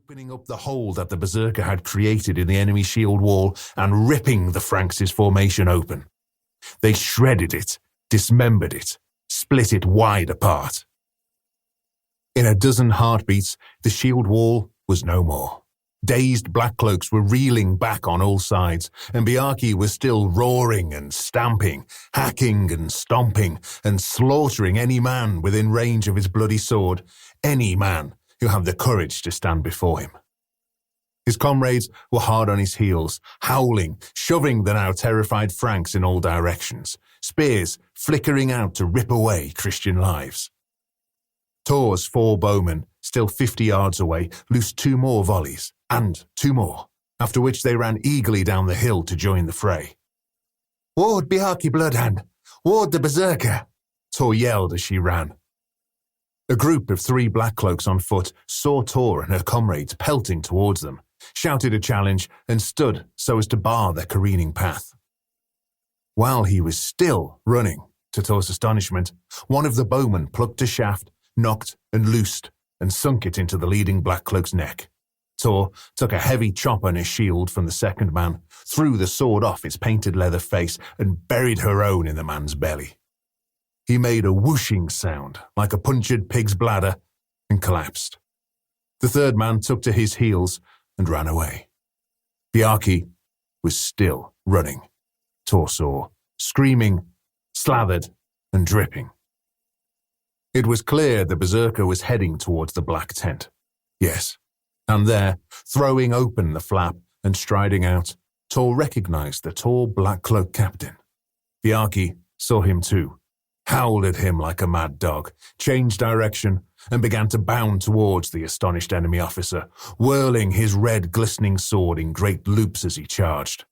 opening up the hole that the berserker had created in the enemy shield wall and ripping the Franks' formation open. They shredded it, dismembered it, split it wide apart. In a dozen heartbeats, the shield wall was no more. Dazed black cloaks were reeling back on all sides, and Bjarki was still roaring and stamping, hacking and stomping, and slaughtering any man within range of his bloody sword, any man who had the courage to stand before him. His comrades were hard on his heels, howling, shoving the now terrified Franks in all directions, spears flickering out to rip away Christian lives. Tor's 4 bowmen, still 50 yards away, loosed 2 more volleys, and 2 more, after which they ran eagerly down the hill to join the fray. "Ward Bjarki Bloodhand! Ward the berserker!" Tor yelled as she ran. A group of 3 black cloaks on foot saw Tor and her comrades pelting towards them, shouted a challenge, and stood so as to bar their careening path. While he was still running, to Tor's astonishment, one of the bowmen plucked a shaft, knocked and loosed, and sunk it into the leading black cloak's neck. Tor took a heavy chop on his shield from the second man, threw the sword off its painted leather face, and buried her own in the man's belly. He made a whooshing sound, like a punctured pig's bladder, and collapsed. The third man took to his heels and ran away. Bjarki was still running, Tor saw, screaming, slathered, and dripping. It was clear the berserker was heading towards the black tent. Yes, and there, throwing open the flap and striding out, Tor recognized the tall black cloak captain. Bjarki saw him too, howled at him like a mad dog, changed direction, and began to bound towards the astonished enemy officer, whirling his red glistening sword in great loops as he charged.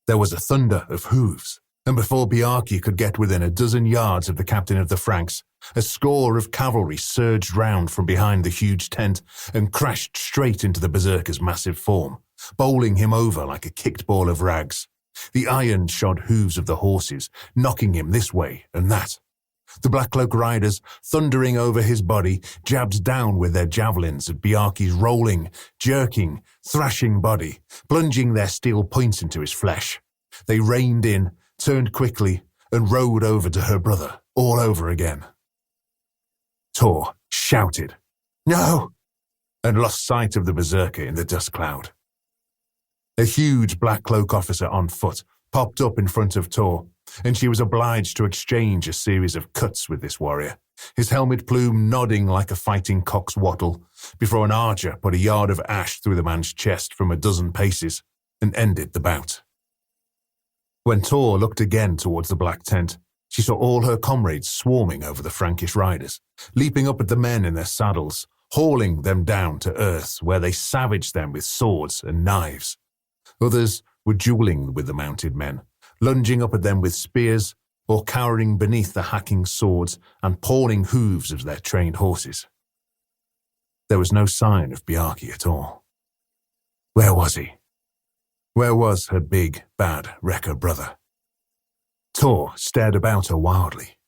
There was a thunder of hooves, and before Bjarki could get within a dozen yards of the captain of the Franks, a score of cavalry surged round from behind the huge tent and crashed straight into the berserker's massive form, bowling him over like a kicked ball of rags. The iron-shod hooves of the horses, knocking him this way and that. The black cloak riders, thundering over his body, jabbed down with their javelins at Bjarki's rolling, jerking, thrashing body, plunging their steel points into his flesh. They reined in, turned quickly, and rode over to her brother, all over again. Tor shouted, "No!" and lost sight of the berserker in the dust cloud. A huge black cloak officer on foot popped up in front of Tor, and she was obliged to exchange a series of cuts with this warrior, his helmet plume nodding like a fighting cock's wattle, before an archer put a yard of ash through the man's chest from a dozen paces and ended the bout. When Tor looked again towards the black tent, she saw all her comrades swarming over the Frankish riders, leaping up at the men in their saddles, hauling them down to earth, where they savaged them with swords and knives. Others were dueling with the mounted men, lunging up at them with spears, or cowering beneath the hacking swords and pawing hooves of their trained horses. There was no sign of Bjarki at all. Where was he? Where was her big, bad wrecker brother? Tor stared about her wildly.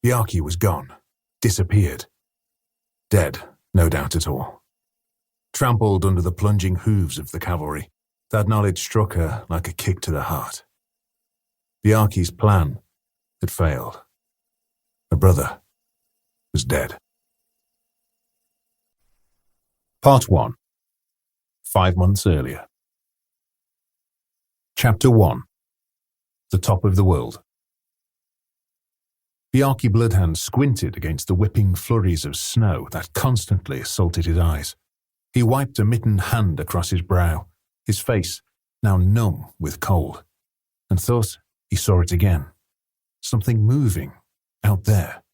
Bjarki was gone, disappeared. Dead, no doubt at all. Trampled under the plunging hooves of the cavalry, that knowledge struck her like a kick to the heart. Bjarki's plan had failed. Her brother was dead. Part 1. 5 months earlier. Chapter 1. The Top of the World. Bjarki Bloodhand squinted against the whipping flurries of snow that constantly assaulted his eyes. He wiped a mittened hand across his brow, his face now numb with cold, and thought he saw it again. Something moving out there,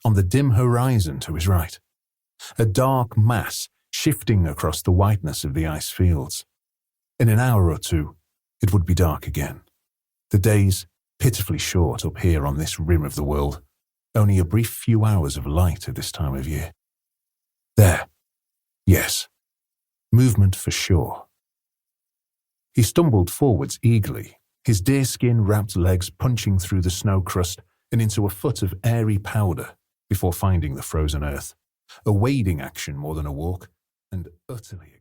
on the dim horizon to his right. A dark mass shifting across the whiteness of the ice fields. In an hour or two, it would be dark again. The days pitifully short up here on this rim of the world, only a brief few hours of light at this time of year. There. Yes. Movement for sure. He stumbled forwards eagerly, his deerskin-wrapped legs punching through the snow crust and into a foot of airy powder before finding the frozen earth. A wading action more than a walk, and utterly exhausted.